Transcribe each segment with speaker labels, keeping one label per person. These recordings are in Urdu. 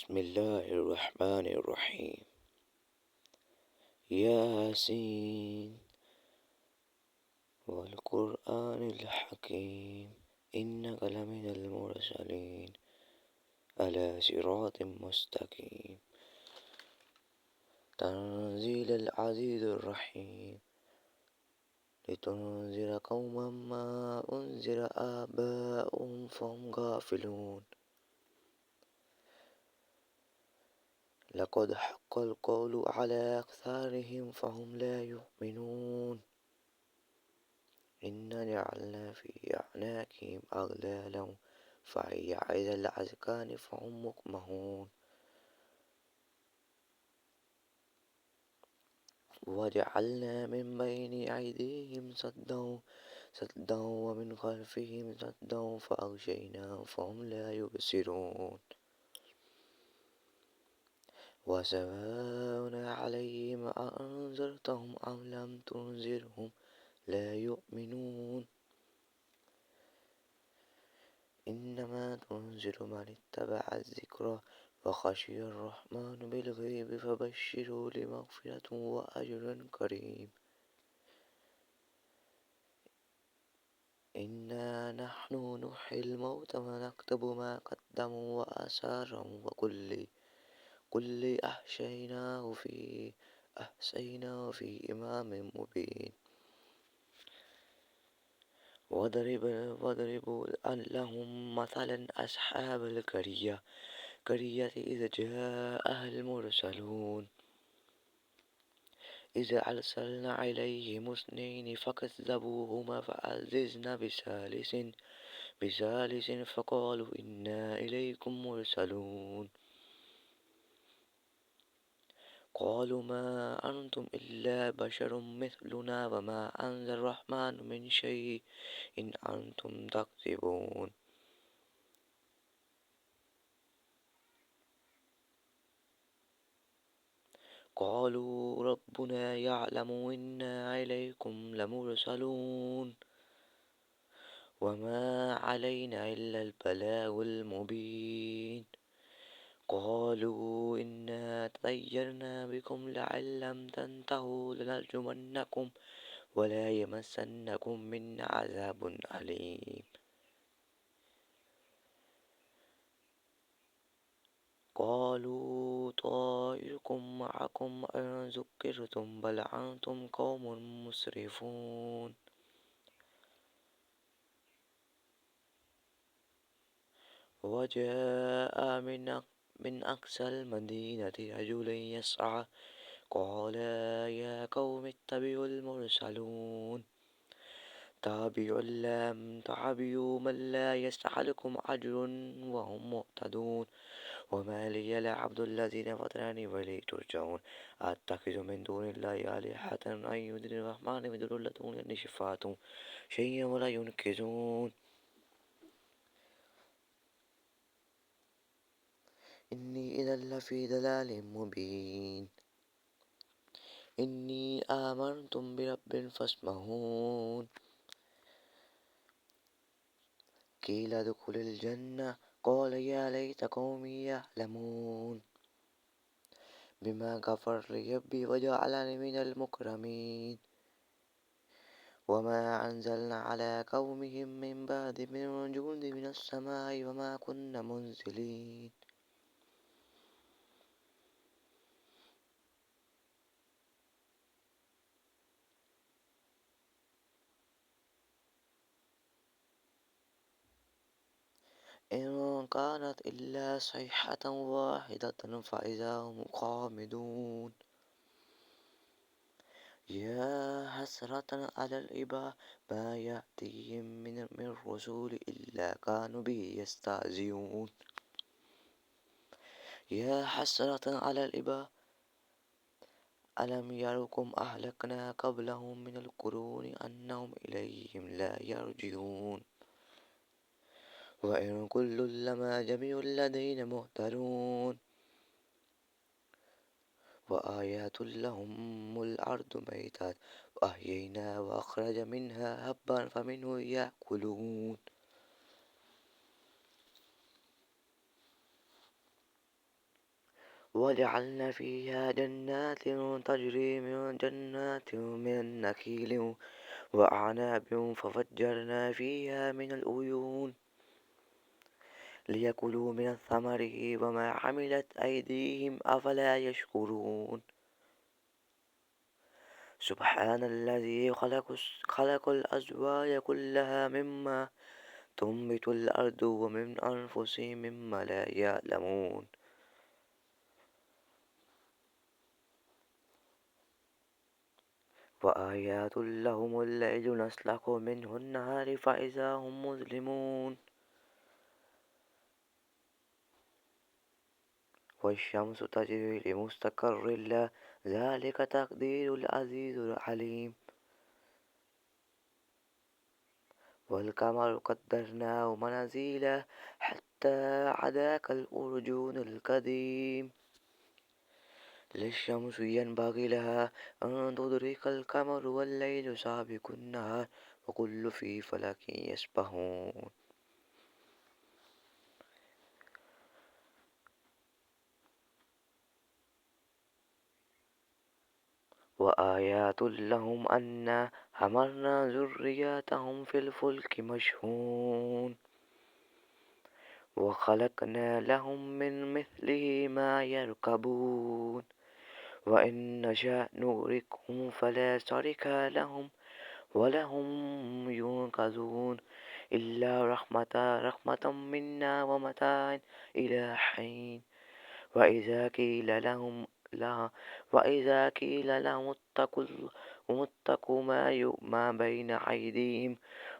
Speaker 1: بسم الله الرحمن الرحيم. ياسين والقرآن الحكيم إنك لمن المرسلين على صراط مستقيم تنزيل العزيز الرحيم لتنذر قوما ما أنذر آباؤهم فهم غافلون. لقد حق القول على أكثرهم فهم لا يؤمنون. إنا جعلنا في أعناقهم أغلالا فهي إلى الأذقان فهم مقمحون. وجعلنا من بين أيديهم سدا ومن خلفهم سدا فأغشيناهم فهم لا يبصرون. وسواء عليهم أأنذرتهم أم لم تنذرهم لا يؤمنون. إنما تنذر من اتبع الذكر وخشي الرحمن بالغيب فبشره بمغفرة وأجر كريم. إنا نحن نحيي الموتى ونكتب ما قدموا وآثارهم وكل أحصيناه في إمام مبين. واضرب لهم مثلا أصحاب القرية إذ جاءها المرسلون إذ أرسلنا إليهم اثنين فكذبوهما فعززنا بثالث فقالوا إنا إليكم مرسلون. قالوا ما أنتم إلا بشر مثلنا وما أنزل الرحمن من شيء إن أنتم تكذبون. قالوا ربنا يعلم إنا إليكم لمرسلون وما علينا إلا البلاغ المبين. قالوا إنا تطيرنا بكم لئن لم تنتهوا لنرجمنكم ولا يمسنكم منا عذاب أليم. قالوا طائركم معكم أئن ذكرتم بل أنتم قوم مسرفون. وجاء من أقصى المدينة رجل يسعى قال يا قوم اتبعوا المرسلون تابعوا لم تعبئوا من لا يسألكم أجر وهم مهتدون. وما لي لا عبد الذين فطرني وإليه ترجعون. أتخذ من دون الله آلهة أن يدري الرحمن بضلة أن شفاعتهم شيئا ولا ينقذون. إني إذا لفي ضلال مبين. إني آمنت برب فاسمعون. قيل ادخل الجنة قال يا ليت قومي يعلمون بما غفر لي ربي وجعلني من المكرمين. وما أنزلنا على قومهم من بعد من جند من السماء وما كنا منزلين. إن كانت إلا صيحة واحدة فإذا هم خامدون. يا حسرة على العباد ما يأتيهم من رسول إلا كانوا به يستهزئون. يا حسرة على العباد ألم يركم أهلكنا قبلهم من القرون أنهم إليهم لا يرجعون. وإن كل لما جميع لدينا مهترون. وآيات لهم الأرض ميتة وأحيينا وأخرج منها هبا فمنه يأكلون. وجعلنا فيها جنات من نخيل وأعناب ففجرنا فيها من العيون ليأكلوا من ثمره وما عملت أيديهم أفلا يشكرون سبحان الذي خلق الأزواج كلها مما تنبت الأرض ومن أنفسهم مما لا يعلمون وآيات لهم الليل نسلخ منه النهار فإذا هم مظلمون والشمس تجري لمستقر لها ذلك تقدير العزيز العليم والقمر قدرناه منازل حتى عدا كالأرجون القديم للشمس ينبغي لها أن تدرك القمر والليل سابق النهار وكل في فلك يسبحون وآيات لهم أنا حملنا ذرياتهم في الفلك مشحون وخلقنا لهم من مثله ما يركبون وإن نشأ نغرقهم فلا صريخ لهم ولهم ينقذون إلا رحمة منا ومتاع إلى حين وإذا قيل لهم لا وإذا قيل لهم اتقوا ما بين أيديهم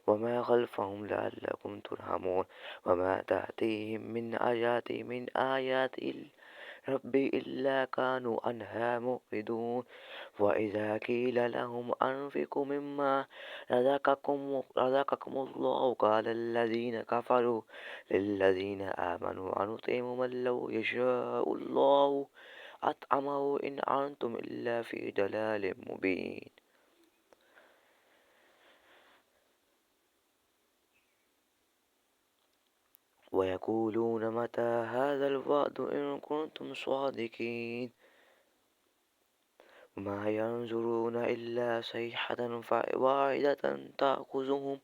Speaker 1: وما خلفهم لعلكم ترحمون وما تأتيهم من آيات ربي إلا كانوا عنها معرضون وإذا قيل لهم أنفقوا مما رزقكم الله قال الذين كفروا للذين آمنوا أنطعم من لو يشاء الله أطعمه إن أنتم إلا في ضلال مبين ويقولون متى هذا الوعد إن كنتم صادقين ما ينظرون إلا صيحة واحدة تأخذهم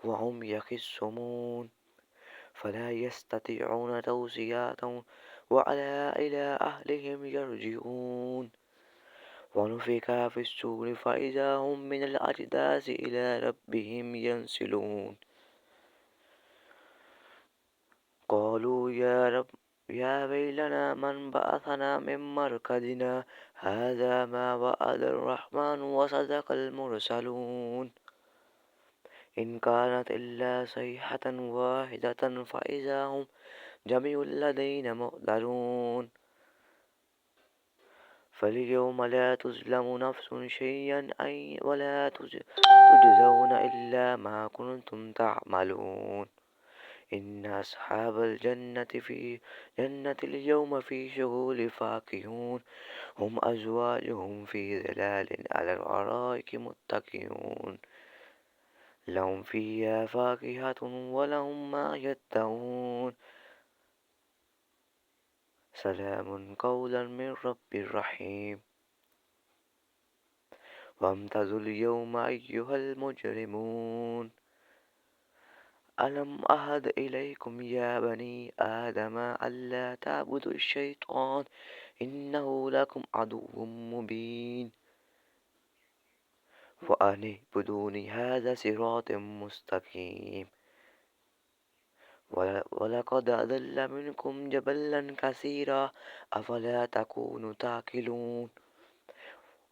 Speaker 1: وهم يخصمون فلا يستطيعون توصية ولا إلى أهلهم يرجعون ونفخ في الصور فإذا هم من الأجداث إلى ربهم ينسلون قالوا يا رب يا ويلنا من بعثنا من مركزنا هذا ما وعد الرحمن وصدق المرسلون إن كانت إلا صيحة واحدة فإذا هم جميع لدينا محضرون فاليوم لا تظلم نفس شيئا ولا تجزون إلا ما كنتم تعملون إن أصحاب الجنة في جنة اليوم في شغل فاكهون هم أزواجهم في ظلال على الأرائك متكئون لهم فيها فاكهة ولهم ما يدعون سلام قولا من رب رحيم وامتازوا اليوم أيها المجرمون ألم أهد إليكم يا بني آدم ألا تعبدوا الشيطان إنه لكم عدو مبين وأن اعبدوني هذا صراط مستقيم ولقد أضل منكم جبلا كثيرا أفلا تكونوا تعقلون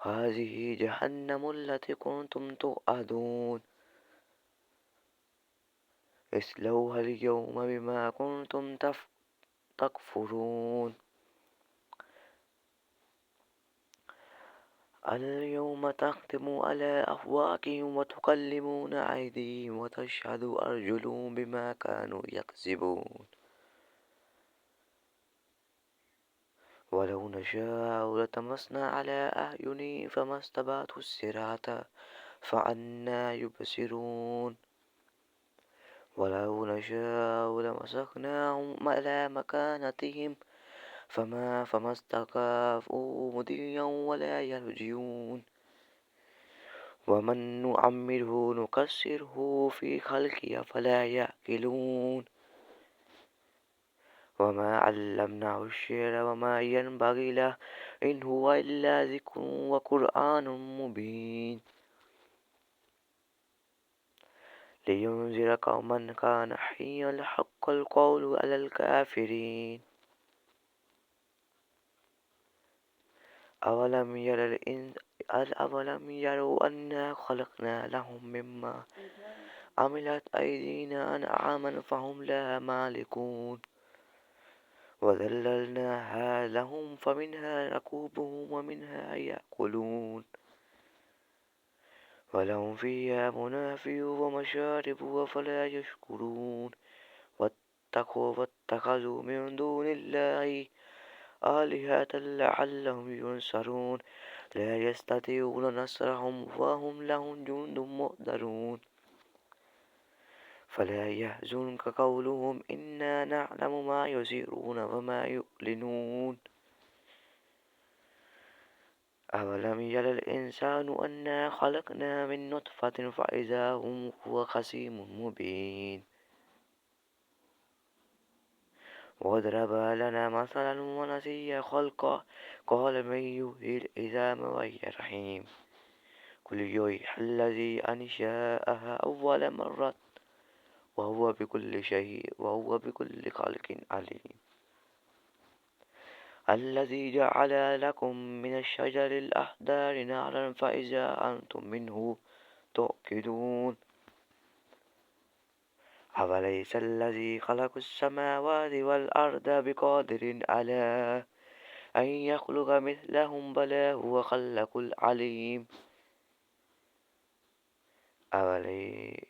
Speaker 1: هذه جهنم التي كنتم توعدون اصلوها اليوم بما كنتم تكفرون اليوم تختم على أفواههم وتكلمنا أيديهم وتشهد أرجلهم بما كانوا يكسبون ولو نشاء لطمسنا على أعينهم فما استبعدوا الصراط فأنى يبصرون ولو نشاء لمسخناهم على مكانتهم فما استكافوا مضيا ولا يرجعون ومن نعمره نكسره في خلقه فلا يعقلون وما علمناه الشعر وما ينبغي له إن هو إلا ذكر وقرآن مبين لينذر قوما كان حيا حق القول على الكافرين أولم يروا أنا خلقنا لهم مما عملت أيدينا أنعاما فهم لها مالكون وذللناها لهم فمنها ركوبهم ومنها يأكلون ولهم فيها منافع ومشارب أفلا يشكرون واتخذوا من دون الله آلهة لعلهم ينصرون لا يستطيعون نصرهم وهم لهم جند مؤدرون فلا يحزنك قولهم إنا نعلم ما يسرون وما يعلنون أولم ير الإنسان أنا خلقنا من نطفة فإذا هو خصيم مبين وضرب لنا مثلا ونسي خلقه قال من يحيي العظام وهي رحيم قل يحيي الذي أنشأها أول مرة وهو بكل خلق عليم الذي جعل لكم من الشجر الأخضر نارا فإذا أنتم منه توقدون أوليس الذي خلق السماوات والأرض بقادر على أن يخلق مثلهم بلى هو خلق العليم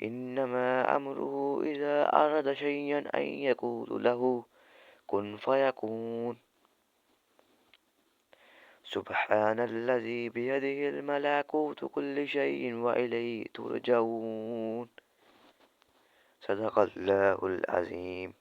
Speaker 1: إنما أمره إذا أراد شيئا أن يقول له كن فيكون سبحان الذي بيده الملكوت كل شيء وإليه ترجعون صدق الله العظيم.